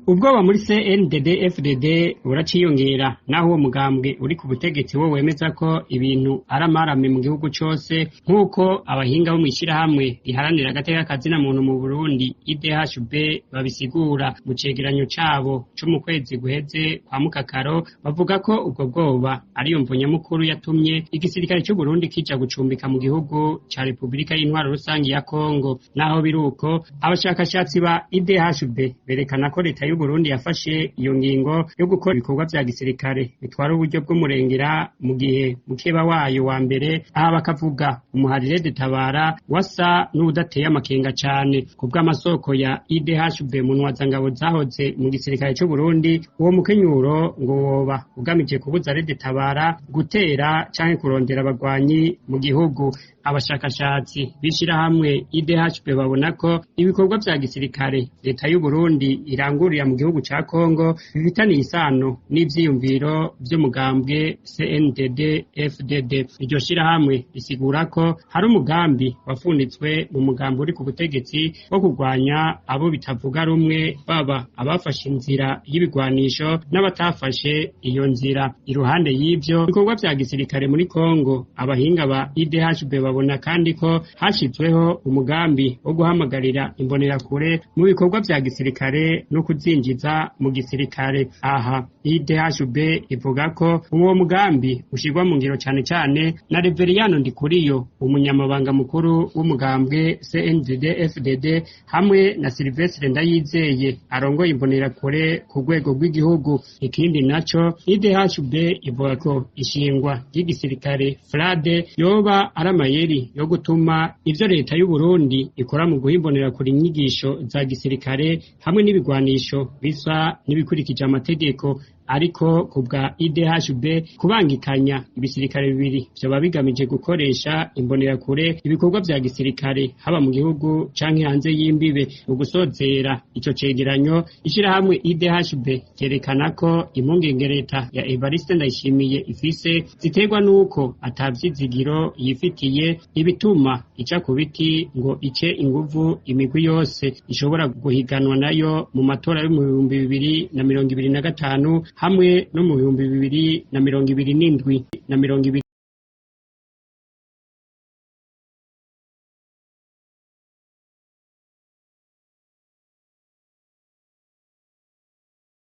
Ubwoba muri CNDD-FDD buraciyongera naho uwo mugambwe uri ku butegetsi wo wemeza ko ibintu aramarame mu gihugu cose nk'uko abahinga bo mw'ishirahamwe riharanira agateka kazina muntu mu Burundi IDHB babisigura mu cegeranyo cabo co mu kwezi guheze kwa Mukakaro. Bavuga ko ubwo bwoba ariyo mvo nyamukuru yatumye igisirikare c'u Burundi kija gucumbika mu gihugu ca Repubulika y'Intwaro Rusangi ya Kongo. Naho biruko, abashakashatsi ba IDHB berekana ko leta y'u Burundi yafashe iyo ngingo yo gukora ibikorwa vya gisirikare bitwara uburyo bw'umurengera mu gihe mukeba wayo wa mbere, aha bakavuga umuharire Tabara wasa n'udateye amakenga cane. Ku bw'amasoko ya IDHB mu ntwazangabo zahoze mu gisirikare c'u Burundi, uwo mukenyuro ngo woba ugamije kubuza Tabara gutera canke kurondera abagwanyi mu gihugu. Abashakashatsi b'ishirahamwe IDHB babona ko ibikorwa vya gisirikare leta y'u Burundi irangurira mu gihugu ca Kongo bifitaniye isano n'ivyiyumviro vy'umugambwe CNDD-FDD. Iryo shirahamwe risigura ko hari umugambi wafunitswe mu mugambi uri ku butegetsi wo kurwanya abo bitavuga rumwe, baba abafashe inzira y'ibigwanisho n'abatafashe iyo nzira. Iruhande y'ivyo bikorwa vya gisirikare muri Kongo, abahinga ba IDHB babona kandi ko hashizweho umugambi wo guhamagarira imbonerakure mu bikorwa vya gisirikare no kuzinjiza mu gisirikare. Aha IDHB ivuga ko uwo mugambi ushirwa mu ngiro cane cane na Reveriyano Ndikuriyo, umunyamabanga mukuru w'umugambwe CNDD-FDD, hamwe na Silvestre Ndayizeye arongoye imbonerakure ku rwego rw'igihugu. Ikindi naco IDHB ivuga ko ishingwa ry'igisirikare FRADE yoba aramayeri yo gutuma ivyo leta y'u Burundi ikora mu guhimbonera kuri inyigisho za gisirikare hamwe n'ibigwanisho bisa n'ibikurikije amategeko. Ariko kubwa IDHB kubangikanya ibisirikare bibiri vyoba bigamije gukoresha imbonerakure ibikorwa vya gisirikare haba mu gihugu canke hanze y'imbibe. Mu gusozera ico cegeranyo, ishirahamwe IDHB ryerekana ko impungenge leta ya Evariste Ndayishimiye ifise ziterwa n'uko atavyizigiro yifitiye, ibituma ica ku biti ngo ice inguvu imigwi yose ishobora guhiganwa nayo mu matora yo mu 2025 hamwe no mu 2027 na 2020.